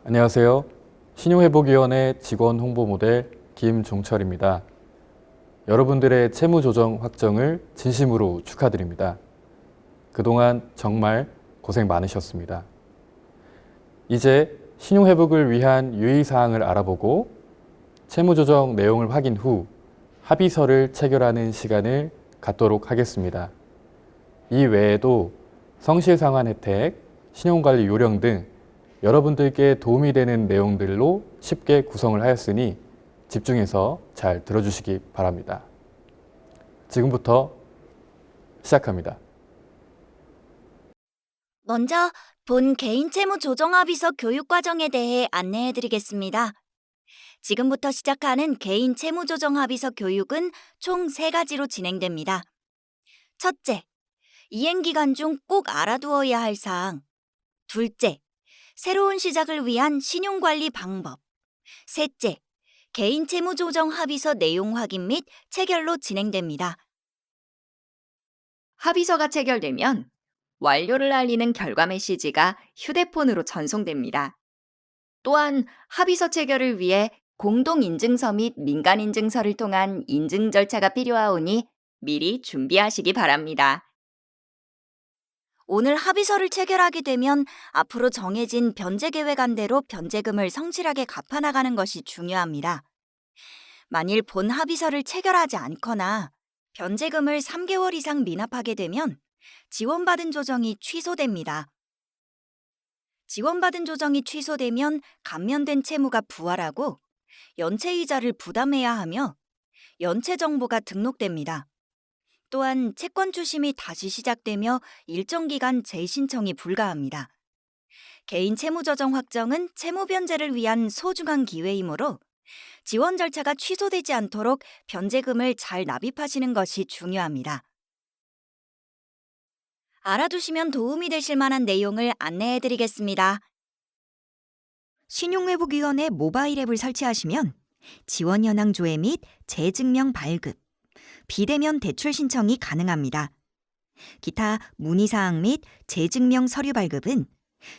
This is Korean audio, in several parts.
안녕하세요. 신용회복위원회 직원 홍보 모델 김종철입니다. 여러분들의 채무조정 확정을 진심으로 축하드립니다. 그동안 정말 고생 많으셨습니다. 이제 신용회복을 위한 유의사항을 알아보고 채무조정 내용을 확인 후 합의서를 체결하는 시간을 갖도록 하겠습니다. 이 외에도 성실상환 혜택, 신용관리 요령 등 여러분들께 도움이 되는 내용들로 쉽게 구성을 하였으니 집중해서 잘 들어주시기 바랍니다. 지금부터 시작합니다. 먼저 본 개인채무조정합의서 교육과정에 대해 안내해드리겠습니다. 지금부터 시작하는 개인채무조정합의서 교육은 총 3가지로 진행됩니다. 첫째, 이행기간 중 꼭 알아두어야 할 사항. 둘째, 새로운 시작을 위한 신용관리 방법. 셋째, 개인채무조정합의서 내용 확인 및 체결로 진행됩니다. 합의서가 체결되면 완료를 알리는 결과 메시지가 휴대폰으로 전송됩니다. 또한 합의서 체결을 위해 공동인증서 및 민간인증서를 통한 인증 절차가 필요하오니 미리 준비하시기 바랍니다. 오늘 합의서를 체결하게 되면 앞으로 정해진 변제계획안대로 변제금을 성실하게 갚아나가는 것이 중요합니다. 만일 본 합의서를 체결하지 않거나 변제금을 3개월 이상 미납하게 되면 지원받은 조정이 취소됩니다. 지원받은 조정이 취소되면 감면된 채무가 부활하고 연체이자를 부담해야 하며 연체 정보가 등록됩니다. 또한 채권 추심이 다시 시작되며 일정 기간 재신청이 불가합니다. 개인 채무조정 확정은 채무 변제를 위한 소중한 기회이므로 지원 절차가 취소되지 않도록 변제금을 잘 납입하시는 것이 중요합니다. 알아두시면 도움이 되실 만한 내용을 안내해드리겠습니다. 신용회복위원회 모바일 앱을 설치하시면 지원 현황 조회 및 재증명 발급, 비대면 대출 신청이 가능합니다. 기타 문의사항 및 재증명 서류 발급은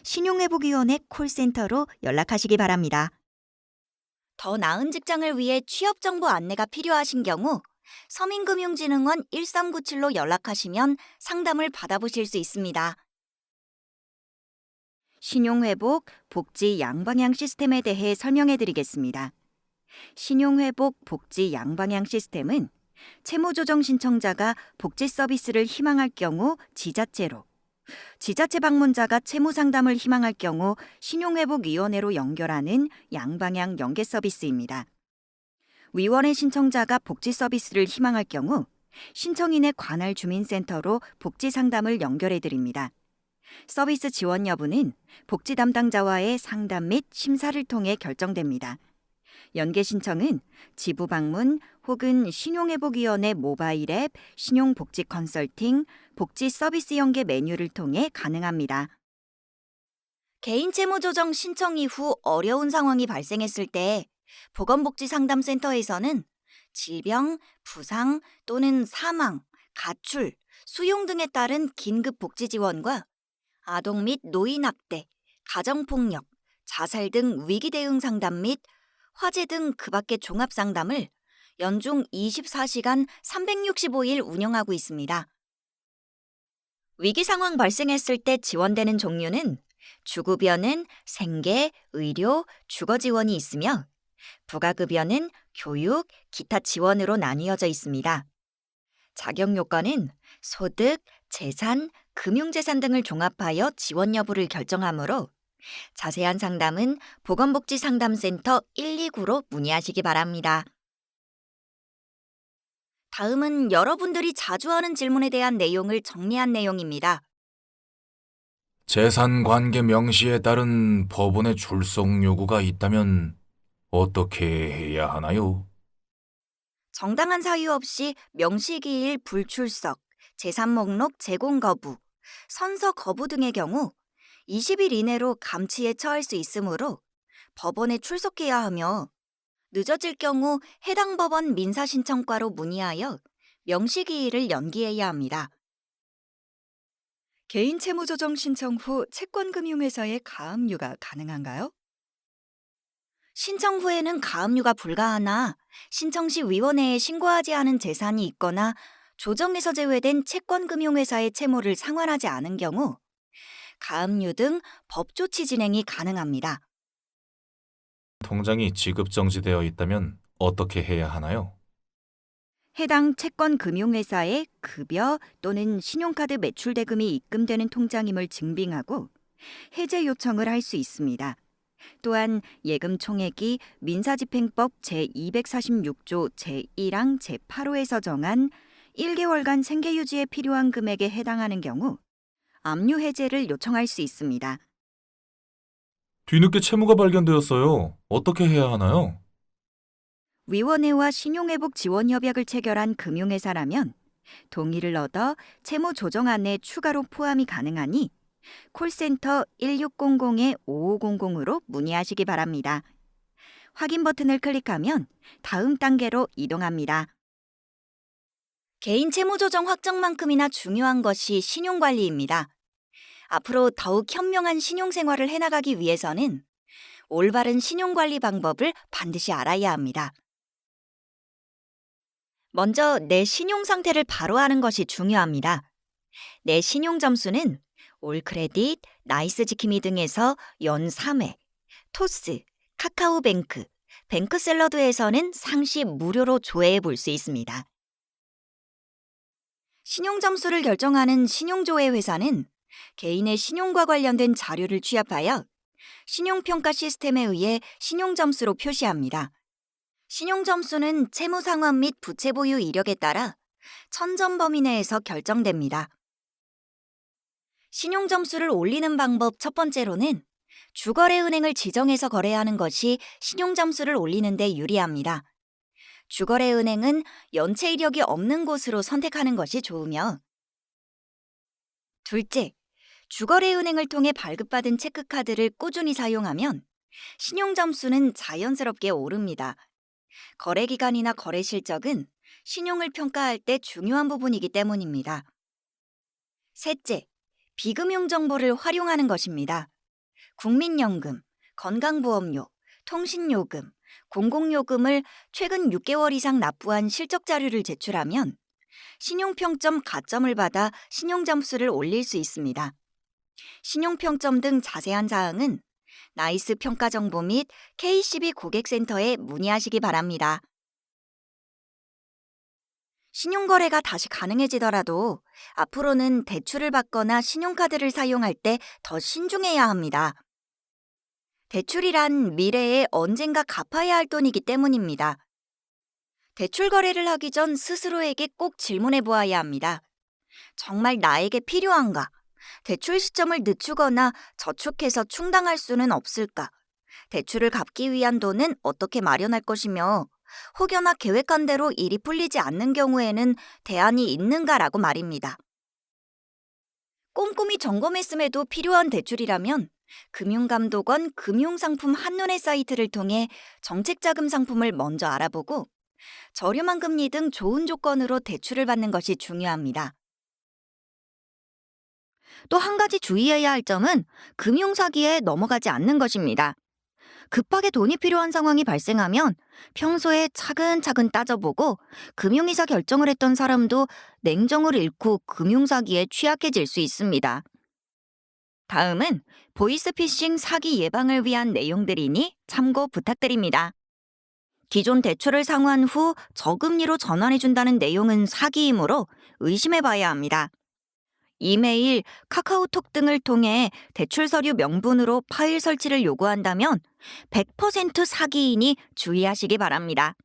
신용회복위원회 콜센터로 연락하시기 바랍니다. 더 나은 직장을 위해 취업정보 안내가 필요하신 경우 서민금융진흥원 1397로 연락하시면 상담을 받아보실 수 있습니다. 신용회복, 복지 양방향 시스템에 대해 설명해드리겠습니다. 신용회복, 복지 양방향 시스템은 채무조정 신청자가 복지 서비스를 희망할 경우 지자체로, 지자체 방문자가 채무상담을 희망할 경우 신용회복위원회로 연결하는 양방향 연계 서비스입니다. 위원회 신청자가 복지 서비스를 희망할 경우 신청인의 관할 주민센터로 복지 상담을 연결해드립니다. 서비스 지원 여부는 복지 담당자와의 상담 및 심사를 통해 결정됩니다. 연계 신청은 지부 방문 혹은 신용회복위원회 모바일 앱, 신용복지 컨설팅, 복지 서비스 연계 메뉴를 통해 가능합니다. 개인 채무조정 신청 이후 어려운 상황이 발생했을 때 보건복지상담센터에서는 질병, 부상 또는 사망, 가출, 수용 등에 따른 긴급 복지 지원과 아동 및 노인 학대, 가정폭력, 자살 등 위기 대응 상담 및 화재 등 그 밖의 종합 상담을 연중 24시간 365일 운영하고 있습니다. 위기 상황 발생했을 때 지원되는 종류는 주급여는 생계, 의료, 주거 지원이 있으며 부가급여는 교육, 기타 지원으로 나뉘어져 있습니다. 자격 요건은 소득, 재산, 금융재산 등을 종합하여 지원 여부를 결정하므로 자세한 상담은 보건복지상담센터 129로 문의하시기 바랍니다. 다음은 여러분들이 자주 하는 질문에 대한 내용을 정리한 내용입니다. 재산관계 명시에 따른 법원의 출석 요구가 있다면 어떻게 해야 하나요? 정당한 사유 없이 명시기일 불출석, 재산 목록 제공 거부, 선서 거부 등의 경우 20일 이내로 감치에 처할 수 있으므로 법원에 출석해야 하며 늦어질 경우 해당 법원 민사신청과로 문의하여 명시기일을 연기해야 합니다. 개인 채무조정 신청 후 채권금융회사에 가압류가 가능한가요? 신청 후에는 가압류가 불가하나 신청 시 위원회에 신고하지 않은 재산이 있거나 조정에서 제외된 채권금융회사의 채무를 상환하지 않은 경우 가압류 등 법조치 진행이 가능합니다. 통장이 지급정지되어 있다면 어떻게 해야 하나요? 해당 채권금융회사에 급여 또는 신용카드 매출 대금이 입금되는 통장임을 증빙하고 해제 요청을 할 수 있습니다. 또한 예금 총액이 민사집행법 제246조 제1항 제8호에서 정한 1개월간 생계유지에 필요한 금액에 해당하는 경우 압류 해제를 요청할 수 있습니다. 뒤늦게 채무가 발견되었어요. 어떻게 해야 하나요? 위원회와 신용회복 지원 협약을 체결한 금융회사라면 동의를 얻어 채무 조정안에 추가로 포함이 가능하니 콜센터 1600-5500으로 문의하시기 바랍니다. 확인 버튼을 클릭하면 다음 단계로 이동합니다. 개인 채무 조정 확정만큼이나 중요한 것이 신용관리입니다. 앞으로 더욱 현명한 신용생활을 해나가기 위해서는 올바른 신용관리 방법을 반드시 알아야 합니다. 먼저 내 신용 상태를 바로 아는 것이 중요합니다. 내 신용 점수는 올크레딧, 나이스지킴이 등에서 연 3회, 토스, 카카오뱅크, 뱅크샐러드에서는 상시 무료로 조회해 볼 수 있습니다. 신용 점수를 결정하는 신용조회 회사는 개인의 신용과 관련된 자료를 취합하여 신용평가 시스템에 의해 신용 점수로 표시합니다. 신용 점수는 채무 상환 및 부채 보유 이력에 따라 1000점 범위 내에서 결정됩니다. 신용 점수를 올리는 방법 첫 번째로는 주거래은행을 지정해서 거래하는 것이 신용 점수를 올리는 데 유리합니다. 주거래은행은 연체 이력이 없는 곳으로 선택하는 것이 좋으며, 둘째, 주거래은행을 통해 발급받은 체크카드를 꾸준히 사용하면 신용 점수는 자연스럽게 오릅니다. 거래 기간이나 거래 실적은 신용을 평가할 때 중요한 부분이기 때문입니다. 셋째, 비금융 정보를 활용하는 것입니다. 국민연금, 건강보험료, 통신요금, 공공요금을 최근 6개월 이상 납부한 실적 자료를 제출하면 신용평점 가점을 받아 신용점수를 올릴 수 있습니다. 신용평점 등 자세한 사항은 나이스 평가정보 및 KCB 고객센터에 문의하시기 바랍니다. 신용거래가 다시 가능해지더라도 앞으로는 대출을 받거나 신용카드를 사용할 때 더 신중해야 합니다. 대출이란 미래에 언젠가 갚아야 할 돈이기 때문입니다. 대출 거래를 하기 전 스스로에게 꼭 질문해 보아야 합니다. 정말 나에게 필요한가? 대출 시점을 늦추거나 저축해서 충당할 수는 없을까? 대출을 갚기 위한 돈은 어떻게 마련할 것이며 혹여나 계획한 대로 일이 풀리지 않는 경우에는 대안이 있는가라고 말입니다. 꼼꼼히 점검했음에도 필요한 대출이라면 금융감독원 금융상품 한눈에 사이트를 통해 정책자금 상품을 먼저 알아보고 저렴한 금리 등 좋은 조건으로 대출을 받는 것이 중요합니다. 또 한 가지 주의해야 할 점은 금융사기에 넘어가지 않는 것입니다. 급하게 돈이 필요한 상황이 발생하면 평소에 차근차근 따져보고 금융이사 결정을 했던 사람도 냉정을 잃고 금융사기에 취약해질 수 있습니다. 다음은 보이스피싱 사기 예방을 위한 내용들이니 참고 부탁드립니다. 기존 대출을 상환 후 저금리로 전환해준다는 내용은 사기이므로 의심해봐야 합니다. 이메일, 카카오톡 등을 통해 대출 서류 명분으로 파일 설치를 요구한다면 100% 사기이니 주의하시기 바랍니다.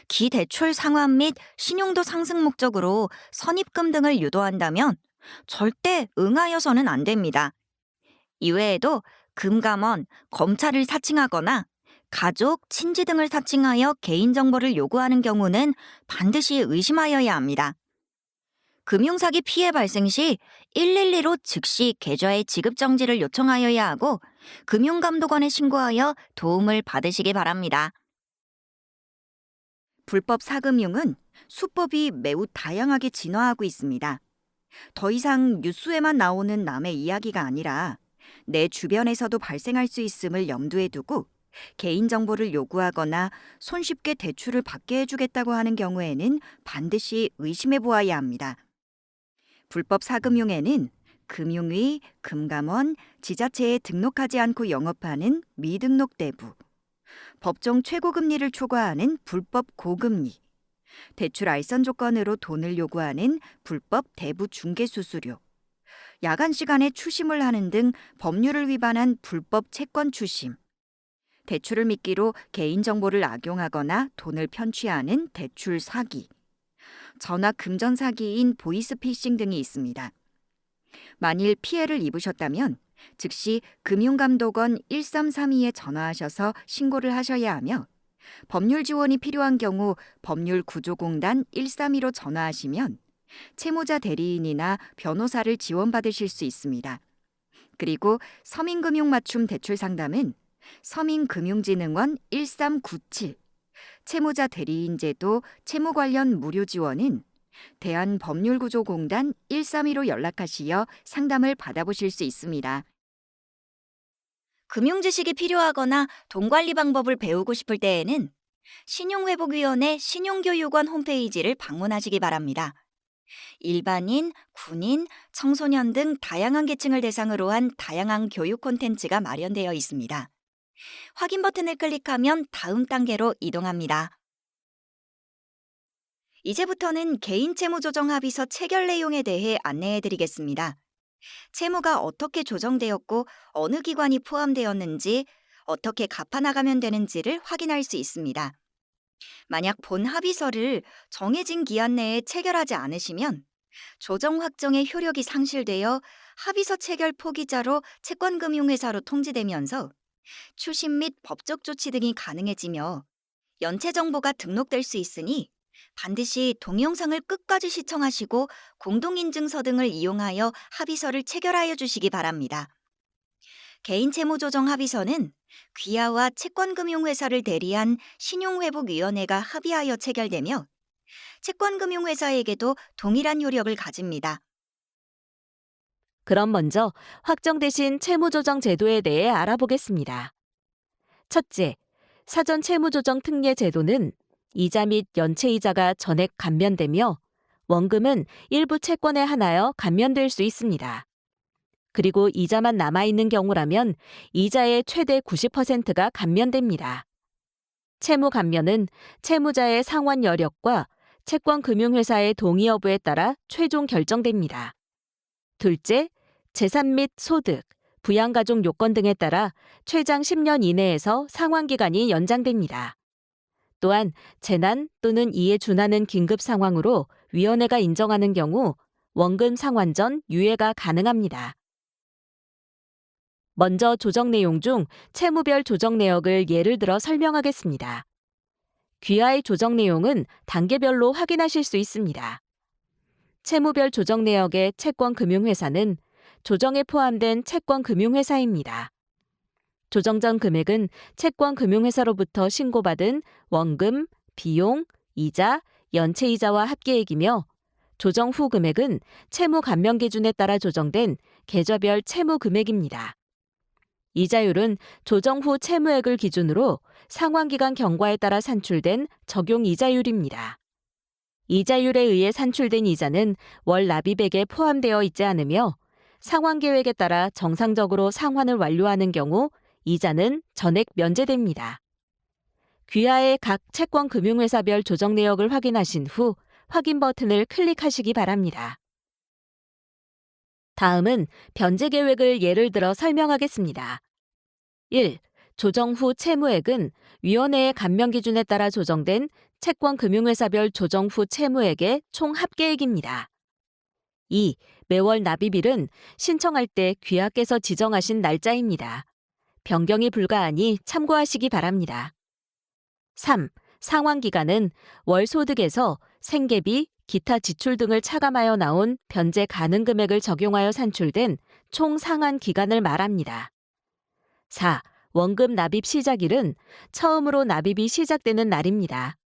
기대출 상환 및 신용도 상승 목적으로 선입금 등을 유도한다면 절대 응하여서는 안 됩니다. 이외에도 금감원, 검찰을 사칭하거나 가족, 친지 등을 사칭하여 개인정보를 요구하는 경우는 반드시 의심하여야 합니다. 금융사기 피해 발생 시 112로 즉시 계좌의 지급 정지를 요청하여야 하고 금융감독원에 신고하여 도움을 받으시기 바랍니다. 불법 사금융은 수법이 매우 다양하게 진화하고 있습니다. 더 이상 뉴스에만 나오는 남의 이야기가 아니라 내 주변에서도 발생할 수 있음을 염두에 두고 개인정보를 요구하거나 손쉽게 대출을 받게 해주겠다고 하는 경우에는 반드시 의심해 보아야 합니다. 불법 사금융에는 금융위, 금감원, 지자체에 등록하지 않고 영업하는 미등록 대부, 법정 최고금리를 초과하는 불법 고금리, 대출 알선 조건으로 돈을 요구하는 불법 대부 중개 수수료, 야간 시간에 추심을 하는 등 법률을 위반한 불법 채권 추심, 대출을 미끼로 개인정보를 악용하거나 돈을 편취하는 대출 사기, 전화 금전 사기인 보이스피싱 등이 있습니다. 만일 피해를 입으셨다면 즉시 금융감독원 1332에 전화하셔서 신고를 하셔야 하며 법률 지원이 필요한 경우 법률구조공단 132로 전화하시면 채무자 대리인이나 변호사를 지원받으실 수 있습니다. 그리고 서민금융맞춤 대출 상담은 서민금융진흥원 1397, 채무자 대리인 제도 채무 관련 무료 지원은 대한법률구조공단 132로 연락하시어 상담을 받아보실 수 있습니다. 금융 지식이 필요하거나 돈 관리 방법을 배우고 싶을 때에는 신용회복위원회 신용교육원 홈페이지를 방문하시기 바랍니다. 일반인, 군인, 청소년 등 다양한 계층을 대상으로 한 다양한 교육 콘텐츠가 마련되어 있습니다. 확인 버튼을 클릭하면 다음 단계로 이동합니다. 이제부터는 개인채무조정합의서 체결 내용에 대해 안내해 드리겠습니다. 채무가 어떻게 조정되었고 어느 기관이 포함되었는지, 어떻게 갚아나가면 되는지를 확인할 수 있습니다. 만약 본 합의서를 정해진 기한 내에 체결하지 않으시면 조정 확정의 효력이 상실되어 합의서 체결 포기자로 채권금융회사로 통지되면서 추심 및 법적 조치 등이 가능해지며 연체 정보가 등록될 수 있으니 반드시 동영상을 끝까지 시청하시고 공동인증서 등을 이용하여 합의서를 체결하여 주시기 바랍니다. 개인채무조정 합의서는 귀하와 채권금융회사를 대리한 신용회복위원회가 합의하여 체결되며 채권금융회사에게도 동일한 효력을 가집니다. 그럼 먼저 확정되신 채무조정 제도에 대해 알아보겠습니다. 첫째, 사전 채무조정 특례 제도는 이자 및 연체이자가 전액 감면되며 원금은 일부 채권에 한하여 감면될 수 있습니다. 그리고 이자만 남아있는 경우라면 이자의 최대 90%가 감면됩니다. 채무 감면은 채무자의 상환 여력과 채권금융회사의 동의 여부에 따라 최종 결정됩니다. 둘째, 재산 및 소득, 부양가족 요건 등에 따라 최장 10년 이내에서 상환기간이 연장됩니다. 또한 재난 또는 이에 준하는 긴급 상황으로 위원회가 인정하는 경우 원금 상환 전 유예가 가능합니다. 먼저 조정 내용 중 채무별 조정 내역을 예를 들어 설명하겠습니다. 귀하의 조정 내용은 단계별로 확인하실 수 있습니다. 채무별 조정 내역의 채권금융회사는 조정에 포함된 채권금융회사입니다. 조정 전 금액은 채권금융회사로부터 신고받은 원금, 비용, 이자, 연체이자와 합계액이며 조정 후 금액은 채무 감면 기준에 따라 조정된 계좌별 채무 금액입니다. 이자율은 조정 후 채무액을 기준으로 상환기간 경과에 따라 산출된 적용 이자율입니다. 이자율에 의해 산출된 이자는 월 납입액에 포함되어 있지 않으며 상환계획에 따라 정상적으로 상환을 완료하는 경우 이자는 전액 면제됩니다. 귀하의 각 채권금융회사별 조정 내역을 확인하신 후 확인 버튼을 클릭하시기 바랍니다. 다음은 변제 계획을 예를 들어 설명하겠습니다. 1. 조정 후 채무액은 위원회의 감면 기준에 따라 조정된 채권금융회사별 조정 후 채무액의 총 합계액입니다. 2. 매월 납입일은 신청할 때 귀하께서 지정하신 날짜입니다. 변경이 불가하니 참고하시기 바랍니다. 3. 상환기간은 월 소득에서 생계비, 기타 지출 등을 차감하여 나온 변제 가능 금액을 적용하여 산출된 총 상환 기간을 말합니다. 4. 원금 납입 시작일은 처음으로 납입이 시작되는 날입니다.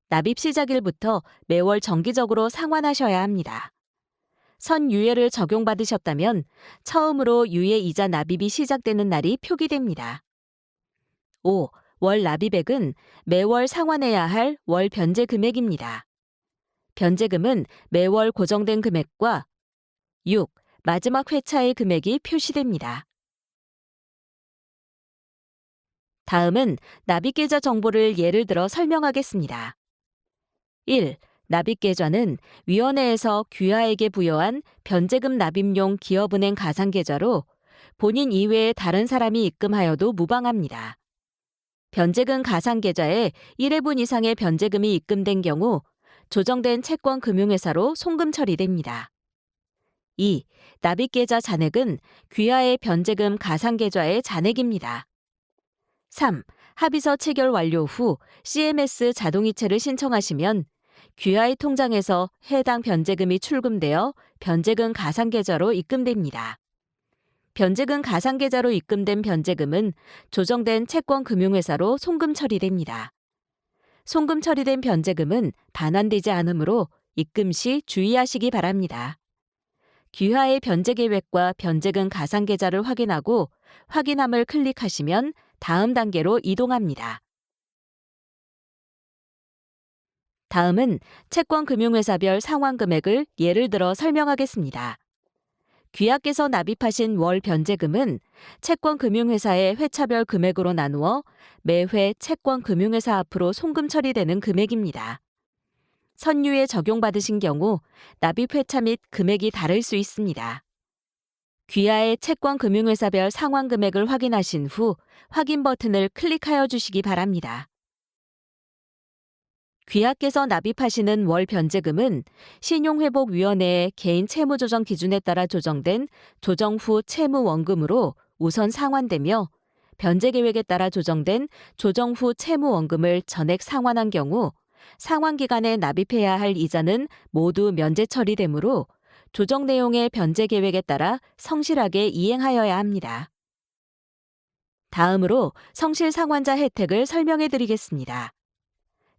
납입 시작일부터 매월 정기적으로 상환하셔야 합니다. 선유예를 적용받으셨다면 처음으로 유예 이자 납입이 시작되는 날이 표기됩니다. 5. 월 납입액은 매월 상환해야 할 월 변제 금액입니다. 변제금은 매월 고정된 금액과 6. 마지막 회차의 금액이 표시됩니다. 다음은 납입계좌 정보를 예를 들어 설명하겠습니다. 1. 납입계좌는 위원회에서 귀하에게 부여한 변제금 납입용 기업은행 가상계좌로 본인 이외의 다른 사람이 입금하여도 무방합니다. 변제금 가상계좌에 1회분 이상의 변제금이 입금된 경우 조정된 채권 금융회사로 송금 처리됩니다. 2. 납입계좌 잔액은 귀하의 변제금 가상계좌의 잔액입니다. 3. 합의서 체결 완료 후 CMS 자동이체를 신청하시면 귀하의 통장에서 해당 변제금이 출금되어 변제금 가상계좌로 입금됩니다. 변제금 가상계좌로 입금된 변제금은 조정된 채권금융회사로 송금 처리됩니다. 송금 처리된 변제금은 반환되지 않으므로 입금 시 주의하시기 바랍니다. 귀하의 변제 계획과 변제금 가상계좌를 확인하고 확인함을 클릭하시면 다음 단계로 이동합니다. 다음은 채권금융회사별 상환 금액을 예를 들어 설명하겠습니다. 귀하께서 납입하신 월 변제금은 채권금융회사의 회차별 금액으로 나누어 매회 채권금융회사 앞으로 송금 처리되는 금액입니다. 선유에 적용받으신 경우 납입 회차 및 금액이 다를 수 있습니다. 귀하의 채권금융회사별 상환 금액을 확인하신 후 확인 버튼을 클릭하여 주시기 바랍니다. 귀하께서 납입하시는 월 변제금은 신용회복위원회의 개인 채무조정 기준에 따라 조정된 조정 후 채무원금으로 우선 상환되며 변제계획에 따라 조정된 조정 후 채무원금을 전액 상환한 경우 상환기간에 납입해야 할 이자는 모두 면제 처리되므로 조정 내용의 변제계획에 따라 성실하게 이행하여야 합니다. 다음으로 성실상환자 혜택을 설명해 드리겠습니다.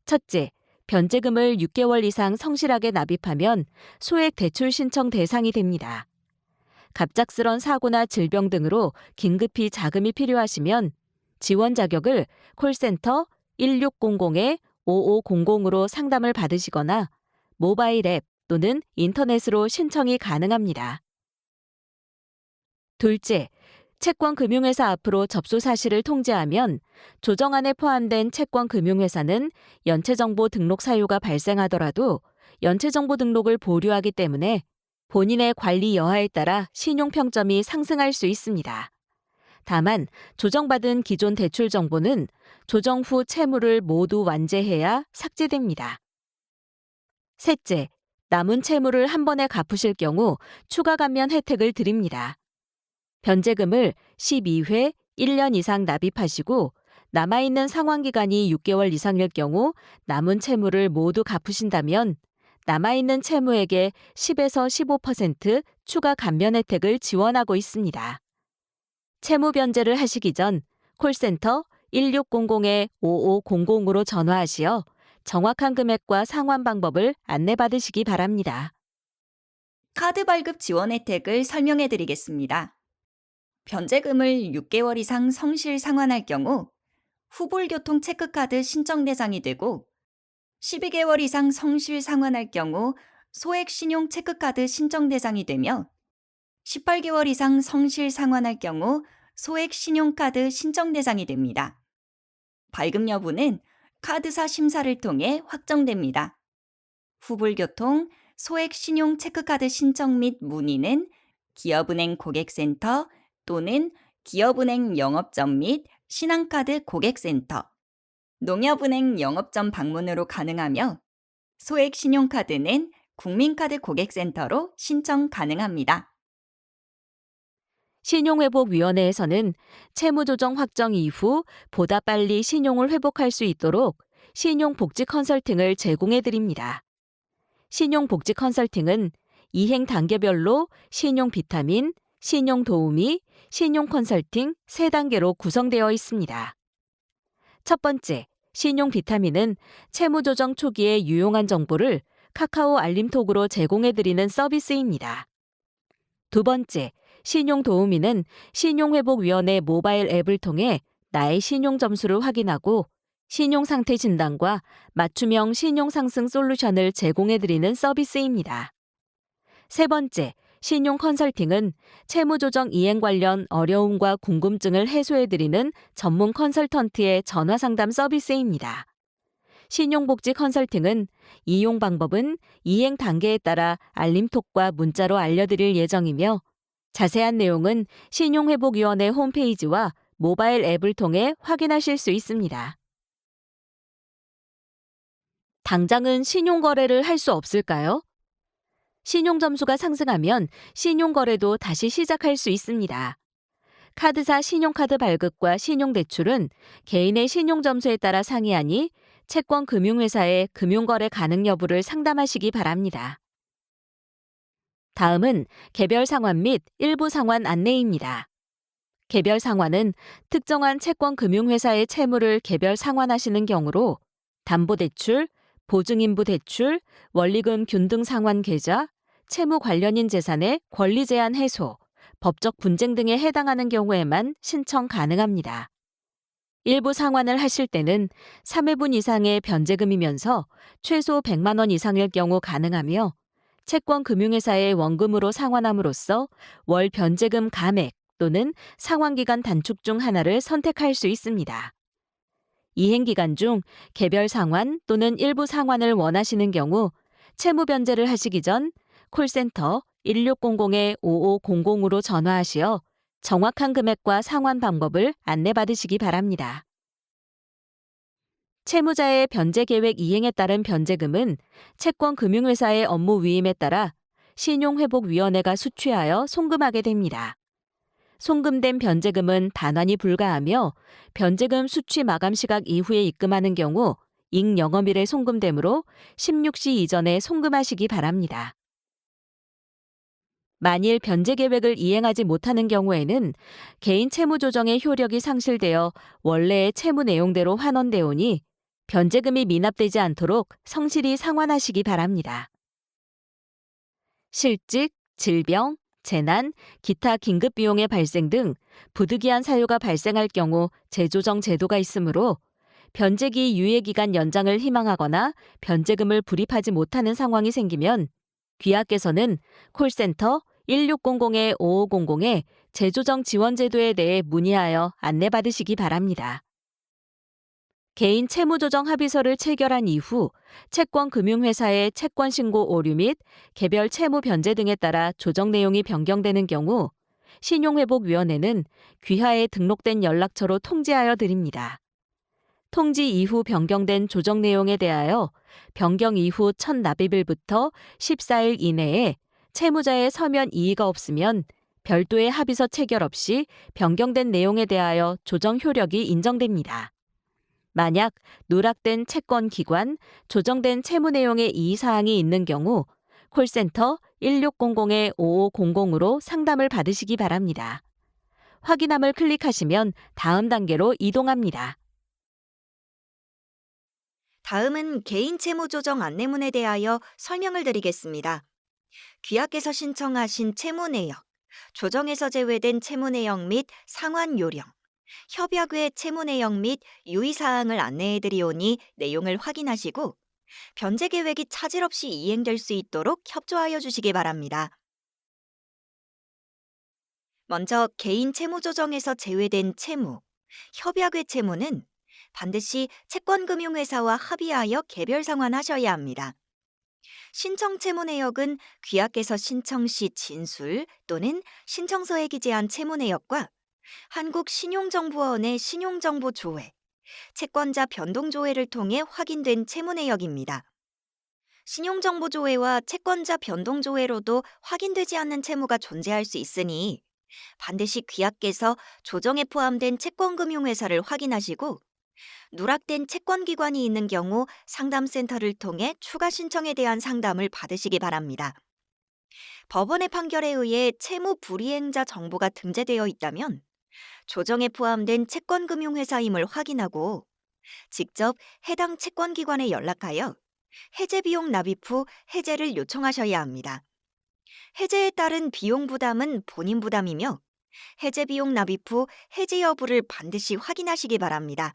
첫째, 변제금을 6개월 이상 성실하게 납입하면 소액 대출 신청 대상이 됩니다. 갑작스런 사고나 질병 등으로 긴급히 자금이 필요하시면 지원 자격을 콜센터 1600-5500으로 상담을 받으시거나 모바일 앱 또는 인터넷으로 신청이 가능합니다. 둘째, 채권금융회사 앞으로 접수 사실을 통지하면 조정안에 포함된 채권금융회사는 연체정보 등록 사유가 발생하더라도 연체정보 등록을 보류하기 때문에 본인의 관리 여하에 따라 신용평점이 상승할 수 있습니다. 다만 조정받은 기존 대출 정보는 조정 후 채무를 모두 완제해야 삭제됩니다. 셋째, 남은 채무를 한 번에 갚으실 경우 추가 감면 혜택을 드립니다. 변제금을 12회 1년 이상 납입하시고 남아있는 상환기간이 6개월 이상일 경우 남은 채무를 모두 갚으신다면 남아있는 채무액의 10에서 15% 추가 감면 혜택을 지원하고 있습니다. 채무 변제를 하시기 전 콜센터 1600-5500으로 전화하시어 정확한 금액과 상환 방법을 안내받으시기 바랍니다. 카드 발급 지원 혜택을 설명해 드리겠습니다. 변제금을 6개월 이상 성실 상환할 경우 후불교통 체크카드 신청 대상이 되고 12개월 이상 성실 상환할 경우 소액 신용 체크카드 신청 대상이 되며 18개월 이상 성실 상환할 경우 소액 신용카드 신청 대상이 됩니다. 발급 여부는 카드사 심사를 통해 확정됩니다. 후불교통, 소액 신용 체크카드 신청 및 문의는 기업은행 고객센터 또는 기업은행 영업점 및 신한카드 고객센터, 농협은행 영업점 방문으로 가능하며 소액 신용카드는 국민카드 고객센터로 신청 가능합니다. 신용회복위원회에서는 채무조정 확정 이후 보다 빨리 신용을 회복할 수 있도록 신용복지 컨설팅을 제공해 드립니다. 신용복지 컨설팅은 이행 단계별로 신용 비타민, 신용 도우미, 신용 컨설팅 3단계로 구성되어 있습니다. 첫 번째, 신용 비타민은 채무조정 초기에 유용한 정보를 카카오 알림톡으로 제공해 드리는 서비스입니다. 두 번째, 신용 도우미는 신용회복위원회 모바일 앱을 통해 나의 신용 점수를 확인하고 신용 상태 진단과 맞춤형 신용 상승 솔루션을 제공해드리는 서비스입니다. 세 번째, 신용 컨설팅은 채무 조정 이행 관련 어려움과 궁금증을 해소해드리는 전문 컨설턴트의 전화 상담 서비스입니다. 신용복지 컨설팅은 이용 방법은 이행 단계에 따라 알림톡과 문자로 알려드릴 예정이며 자세한 내용은 신용회복위원회 홈페이지와 모바일 앱을 통해 확인하실 수 있습니다. 당장은 신용거래를 할 수 없을까요? 신용점수가 상승하면 신용거래도 다시 시작할 수 있습니다. 카드사 신용카드 발급과 신용대출은 개인의 신용점수에 따라 상이하니 채권 금융회사의 금융거래 가능 여부를 상담하시기 바랍니다. 다음은 개별 상환 및 일부 상환 안내입니다. 개별 상환은 특정한 채권 금융회사의 채무를 개별 상환하시는 경우로 담보대출, 보증인부 대출, 원리금 균등 상환 계좌, 채무 관련인 재산의 권리 제한 해소, 법적 분쟁 등에 해당하는 경우에만 신청 가능합니다. 일부 상환을 하실 때는 3회분 이상의 변제금이면서 최소 100만 원 이상일 경우 가능하며 채권 금융회사의 원금으로 상환함으로써 월 변제금 감액 또는 상환기간 단축 중 하나를 선택할 수 있습니다. 이행기간 중 개별 상환 또는 일부 상환을 원하시는 경우 채무 변제를 하시기 전 콜센터 1600-5500으로 전화하시어 정확한 금액과 상환 방법을 안내받으시기 바랍니다. 채무자의 변제 계획 이행에 따른 변제금은 채권 금융회사의 업무 위임에 따라 신용회복위원회가 수취하여 송금하게 됩니다. 송금된 변제금은 반환이 불가하며 변제금 수취 마감 시각 이후에 입금하는 경우 잉영업일에 송금되므로 16시 이전에 송금하시기 바랍니다. 만일 변제 계획을 이행하지 못하는 경우에는 개인 채무 조정의 효력이 상실되어 원래의 채무 내용대로 환원되오니 변제금이 미납되지 않도록 성실히 상환하시기 바랍니다. 실직, 질병, 재난, 기타 긴급 비용의 발생 등 부득이한 사유가 발생할 경우 재조정 제도가 있으므로 변제기 유예기간 연장을 희망하거나 변제금을 불입하지 못하는 상황이 생기면 귀하께서는 콜센터 1600-5500에 재조정 지원 제도에 대해 문의하여 안내받으시기 바랍니다. 개인 채무조정 합의서를 체결한 이후 채권 금융회사의 채권 신고 오류 및 개별 채무 변제 등에 따라 조정 내용이 변경되는 경우 신용회복위원회는 귀하에 등록된 연락처로 통지하여 드립니다. 통지 이후 변경된 조정 내용에 대하여 변경 이후 첫 납입일부터 14일 이내에 채무자의 서면 이의가 없으면 별도의 합의서 체결 없이 변경된 내용에 대하여 조정 효력이 인정됩니다. 만약 누락된 채권 기관, 조정된 채무 내용의 이의사항이 있는 경우 콜센터 1600-5500으로 상담을 받으시기 바랍니다. 확인함을 클릭하시면 다음 단계로 이동합니다. 다음은 개인 채무 조정 안내문에 대하여 설명을 드리겠습니다. 귀하께서 신청하신 채무 내역, 조정에서 제외된 채무 내역 및 상환 요령, 협약 외 채무 내역 및 유의사항을 안내해드리오니 내용을 확인하시고 변제 계획이 차질 없이 이행될 수 있도록 협조하여 주시기 바랍니다. 먼저 개인 채무 조정에서 제외된 채무, 협약 외 채무는 반드시 채권금융회사와 합의하여 개별 상환하셔야 합니다. 신청 채무 내역은 귀하께서 신청 시 진술 또는 신청서에 기재한 채무 내역과 한국신용정보원의 신용정보 조회, 채권자 변동 조회를 통해 확인된 채무 내역입니다. 신용정보 조회와 채권자 변동 조회로도 확인되지 않는 채무가 존재할 수 있으니 반드시 귀하께서 조정에 포함된 채권금융회사를 확인하시고 누락된 채권기관이 있는 경우 상담센터를 통해 추가 신청에 대한 상담을 받으시기 바랍니다. 법원의 판결에 의해 채무 불이행자 정보가 등재되어 있다면 조정에 포함된 채권금융회사임을 확인하고 직접 해당 채권기관에 연락하여 해제 비용 납입 후 해제를 요청하셔야 합니다. 해제에 따른 비용 부담은 본인 부담이며 해제 비용 납입 후 해지 여부를 반드시 확인하시기 바랍니다.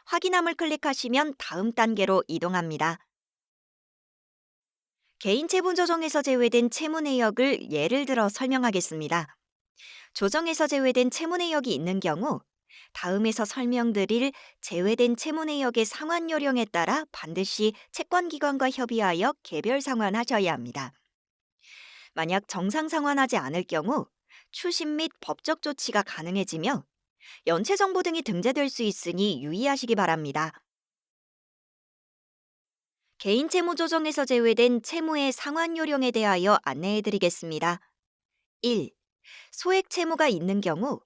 확인함을 클릭하시면 다음 단계로 이동합니다. 개인 채무 조정에서 제외된 채무 내역을 예를 들어 설명하겠습니다. 조정에서 제외된 채무 내역이 있는 경우 다음에서 설명드릴 제외된 채무 내역의 상환 요령에 따라 반드시 채권기관과 협의하여 개별 상환하셔야 합니다. 만약 정상 상환하지 않을 경우 추심 및 법적 조치가 가능해지며 연체 정보 등이 등재될 수 있으니 유의하시기 바랍니다. 개인 채무 조정에서 제외된 채무의 상환 요령에 대하여 안내해 드리겠습니다. 1. 소액 채무가 있는 경우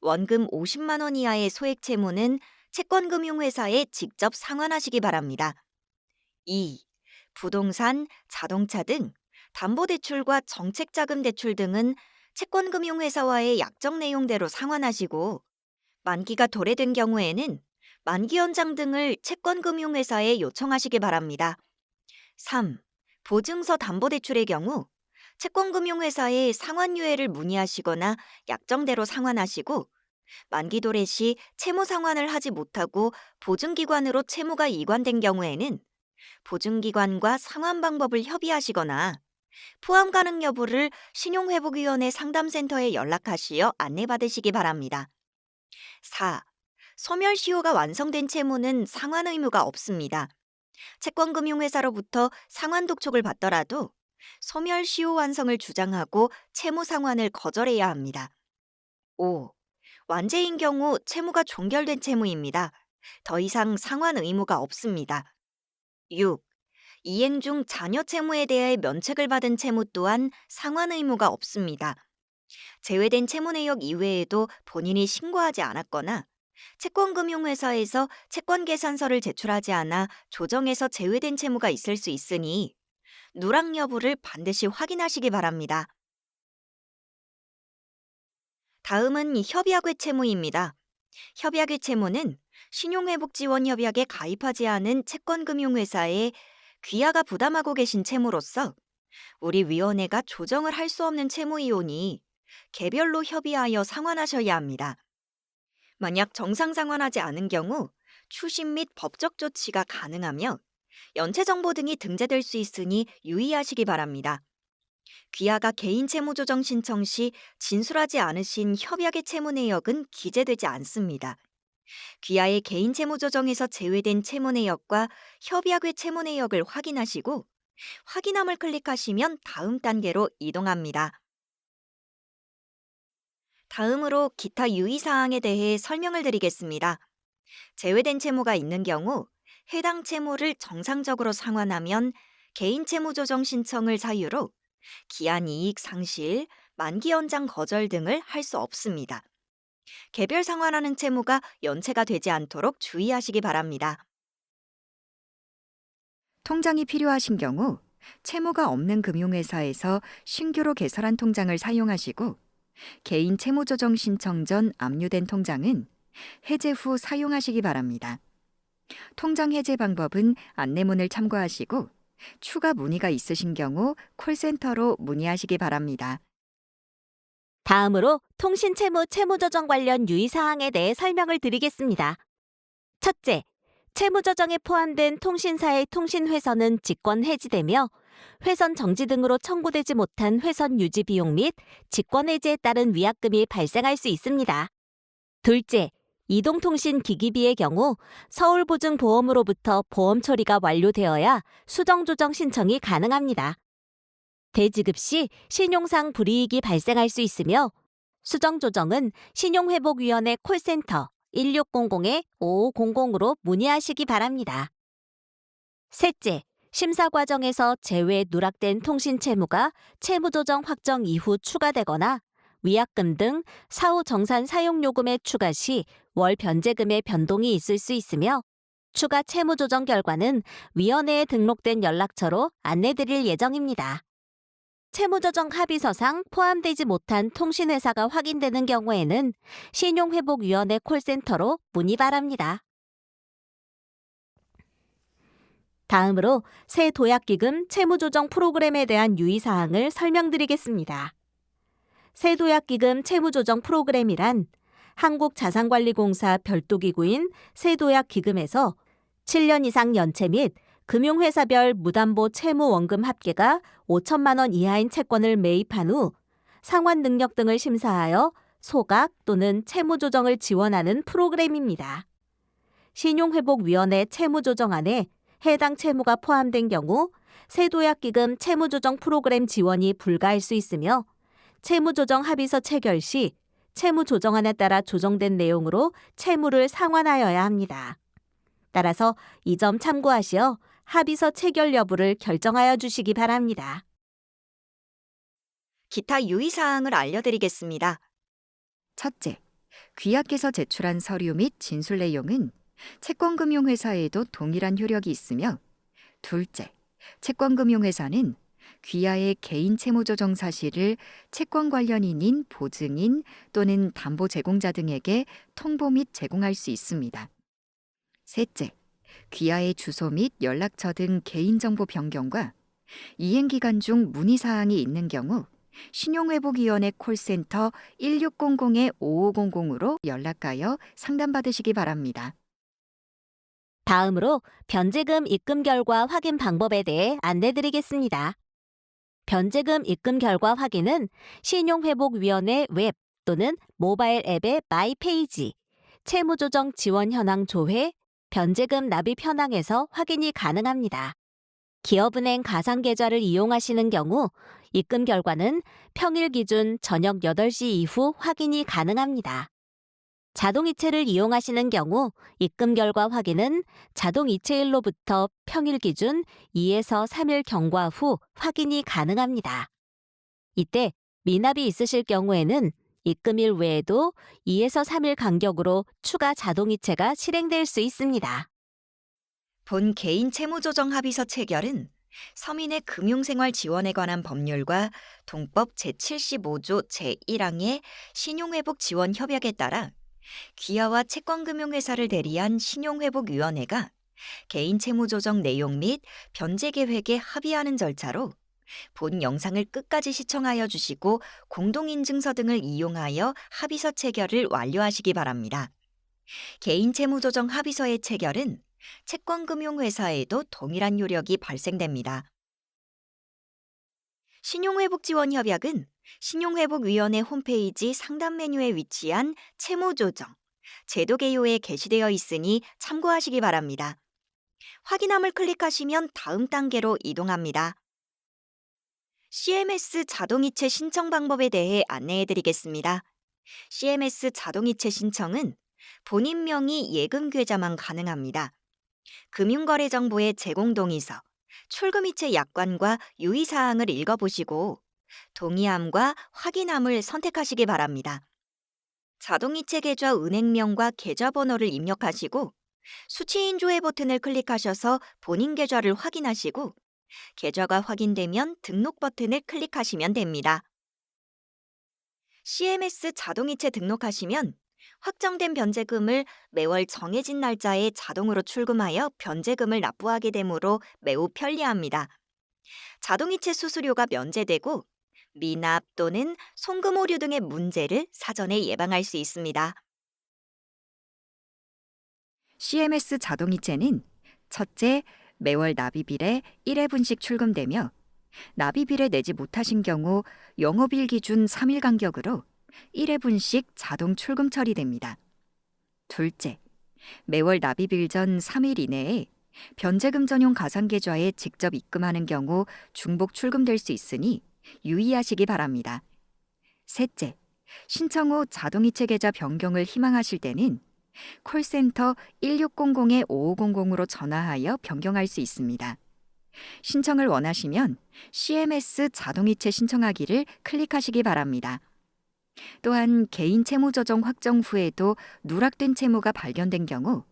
원금 50만 원 이하의 소액 채무는 채권금융회사에 직접 상환하시기 바랍니다. 2. 부동산, 자동차 등 담보대출과 정책자금대출 등은 채권금융회사와의 약정 내용대로 상환하시고 만기가 도래된 경우에는 만기 연장 등을 채권금융회사에 요청하시기 바랍니다. 3. 보증서 담보대출의 경우 채권금융회사에 상환유예를 문의하시거나 약정대로 상환하시고 만기 도래 시 채무 상환을 하지 못하고 보증기관으로 채무가 이관된 경우에는 보증기관과 상환 방법을 협의하시거나 포함 가능 여부를 신용회복위원회 상담센터에 연락하시어 안내받으시기 바랍니다. 4. 소멸시효가 완성된 채무는 상환 의무가 없습니다. 채권금융회사로부터 상환 독촉을 받더라도 소멸시효 완성을 주장하고 채무 상환을 거절해야 합니다. 5. 완제인 경우 채무가 종결된 채무입니다. 더 이상 상환 의무가 없습니다. 6. 이행 중 자녀 채무에 대해 면책을 받은 채무 또한 상환 의무가 없습니다. 제외된 채무 내역 이외에도 본인이 신고하지 않았거나 채권금융회사에서 채권계산서를 제출하지 않아 조정에서 제외된 채무가 있을 수 있으니 누락 여부를 반드시 확인하시기 바랍니다. 다음은 협약외 채무입니다. 협약외 채무는 신용회복지원협약에 가입하지 않은 채권금융회사에 귀하가 부담하고 계신 채무로서 우리 위원회가 조정을 할 수 없는 채무이오니 개별로 협의하여 상환하셔야 합니다. 만약 정상 상환하지 않은 경우 추심 및 법적 조치가 가능하며 연체 정보 등이 등재될 수 있으니 유의하시기 바랍니다. 귀하가 개인 채무 조정 신청 시 진술하지 않으신 협약의 채무 내역은 기재되지 않습니다. 귀하의 개인 채무 조정에서 제외된 채무 내역과 협약의 채무 내역을 확인하시고 확인함을 클릭하시면 다음 단계로 이동합니다. 다음으로 기타 유의사항에 대해 설명을 드리겠습니다. 제외된 채무가 있는 경우 해당 채무를 정상적으로 상환하면 개인 채무 조정 신청을 사유로 기한 이익 상실, 만기 연장 거절 등을 할 수 없습니다. 개별 상환하는 채무가 연체가 되지 않도록 주의하시기 바랍니다. 통장이 필요하신 경우 채무가 없는 금융회사에서 신규로 개설한 통장을 사용하시고 개인 채무조정 신청 전 압류된 통장은 해제 후 사용하시기 바랍니다. 통장 해제 방법은 안내문을 참고하시고 추가 문의가 있으신 경우 콜센터로 문의하시기 바랍니다. 다음으로 통신채무 채무조정 관련 유의사항에 대해 설명을 드리겠습니다. 첫째, 채무조정에 포함된 통신사의 통신회선은 직권 해지되며 회선 정지 등으로 청구되지 못한 회선 유지 비용 및 직권 해지에 따른 위약금이 발생할 수 있습니다. 둘째, 이동통신 기기비의 경우 서울보증보험으로부터 보험 처리가 완료되어야 수정조정 신청이 가능합니다. 대지급 시 신용상 불이익이 발생할 수 있으며 수정조정은 신용회복위원회 콜센터 1600-5500으로 문의하시기 바랍니다. 셋째, 심사 과정에서 제외 누락된 통신 채무가 채무조정 확정 이후 추가되거나 위약금 등 사후 정산 사용요금의 추가 시 월 변제금의 변동이 있을 수 있으며 추가 채무조정 결과는 위원회에 등록된 연락처로 안내드릴 예정입니다. 채무조정 합의서상 포함되지 못한 통신회사가 확인되는 경우에는 신용회복위원회 콜센터로 문의 바랍니다. 다음으로 새 도약기금 채무조정 프로그램에 대한 유의사항을 설명드리겠습니다. 세도약기금 채무조정 프로그램이란 한국자산관리공사 별도기구인 세도약기금에서 7년 이상 연체 및 금융회사별 무담보 채무원금 합계가 5천만 원 이하인 채권을 매입한 후 상환 능력 등을 심사하여 소각 또는 채무조정을 지원하는 프로그램입니다. 신용회복위원회 채무조정안에 해당 채무가 포함된 경우 세도약기금 채무조정 프로그램 지원이 불가할 수 있으며 채무조정 합의서 체결 시 채무조정안에 따라 조정된 내용으로 채무를 상환하여야 합니다. 따라서 이 점 참고하시어 합의서 체결 여부를 결정하여 주시기 바랍니다. 기타 유의사항을 알려드리겠습니다. 첫째, 귀하께서 제출한 서류 및 진술 내용은 채권금융회사에도 동일한 효력이 있으며, 둘째, 채권금융회사는 귀하의 개인 채무조정 사실을 채권 관련인인 보증인 또는 담보 제공자 등에게 통보 및 제공할 수 있습니다. 셋째, 귀하의 주소 및 연락처 등 개인정보 변경과 이행기간 중 문의사항이 있는 경우 신용회복위원회 콜센터 1600-5500으로 연락하여 상담받으시기 바랍니다. 다음으로 변제금 입금 결과 확인 방법에 대해 안내드리겠습니다. 변제금 입금 결과 확인은 신용회복위원회 웹 또는 모바일 앱의 마이페이지, 채무조정 지원 현황 조회, 변제금 납입 현황에서 확인이 가능합니다. 기업은행 가상계좌를 이용하시는 경우 입금 결과는 평일 기준 저녁 8시 이후 확인이 가능합니다. 자동이체를 이용하시는 경우 입금 결과 확인은 자동이체일로부터 평일 기준 2에서 3일 경과 후 확인이 가능합니다. 이때 미납이 있으실 경우에는 입금일 외에도 2에서 3일 간격으로 추가 자동이체가 실행될 수 있습니다. 본 개인 채무조정 합의서 체결은 서민의 금융생활 지원에 관한 법률과 동법 제75조 제1항의 신용회복 지원 협약에 따라 귀하와 채권금융회사를 대리한 신용회복위원회가 개인 채무조정 내용 및 변제 계획에 합의하는 절차로 본 영상을 끝까지 시청하여 주시고 공동인증서 등을 이용하여 합의서 체결을 완료하시기 바랍니다. 개인 채무조정 합의서의 체결은 채권금융회사에도 동일한 효력이 발생됩니다. 신용회복지원협약은 신용회복위원회 홈페이지 상단 메뉴에 위치한 채무조정, 제도 개요에 게시되어 있으니 참고하시기 바랍니다. 확인함을 클릭하시면 다음 단계로 이동합니다. CMS 자동이체 신청 방법에 대해 안내해드리겠습니다. CMS 자동이체 신청은 본인 명의 예금 계좌만 가능합니다. 금융거래정보의 제공동의서, 출금이체 약관과 유의사항을 읽어보시고 동의함과 확인함을 선택하시기 바랍니다. 자동이체 계좌 은행명과 계좌번호를 입력하시고 수취인 조회 버튼을 클릭하셔서 본인 계좌를 확인하시고 계좌가 확인되면 등록 버튼을 클릭하시면 됩니다. CMS 자동이체 등록하시면 확정된 변제금을 매월 정해진 날짜에 자동으로 출금하여 변제금을 납부하게 되므로 매우 편리합니다. 자동이체 수수료가 면제되고 미납 또는 송금 오류 등의 문제를 사전에 예방할 수 있습니다. CMS 자동이체는 첫째, 매월 납입일에 1회분씩 출금되며 납입일에 내지 못하신 경우 영업일 기준 3일 간격으로 1회분씩 자동 출금 처리됩니다. 둘째, 매월 납입일 전 3일 이내에 변제금 전용 가상계좌에 직접 입금하는 경우 중복 출금될 수 있으니 유의하시기 바랍니다. 셋째, 신청 후 자동이체 계좌 변경을 희망하실 때는 콜센터 1600-5500으로 전화하여 변경할 수 있습니다. 신청을 원하시면 CMS 자동이체 신청하기를 클릭하시기 바랍니다. 또한 개인 채무조정 확정 후에도 누락된 채무가 발견된 경우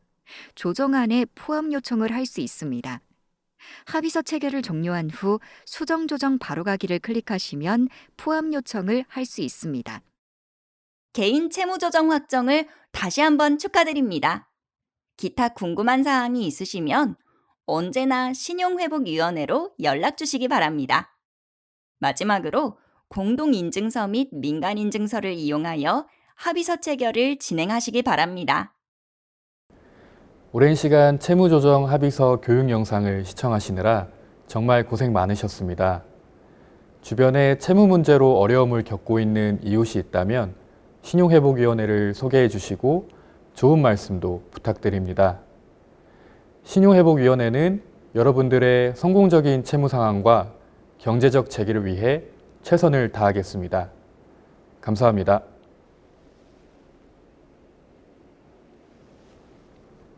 조정안에 포함 요청을 할 수 있습니다. 합의서 체결을 종료한 후 수정 조정 바로가기를 클릭하시면 포함 요청을 할 수 있습니다. 개인 채무조정 확정을 다시 한번 축하드립니다. 기타 궁금한 사항이 있으시면 언제나 신용회복위원회로 연락 주시기 바랍니다. 마지막으로 공동인증서 및 민간인증서를 이용하여 합의서 체결을 진행하시기 바랍니다. 오랜 시간 채무조정 합의서 교육 영상을 시청하시느라 정말 고생 많으셨습니다. 주변에 채무 문제로 어려움을 겪고 있는 이웃이 있다면 신용회복위원회를 소개해 주시고 좋은 말씀도 부탁드립니다. 신용회복위원회는 여러분들의 성공적인 채무 상황과 경제적 재기를 위해 최선을 다하겠습니다. 감사합니다.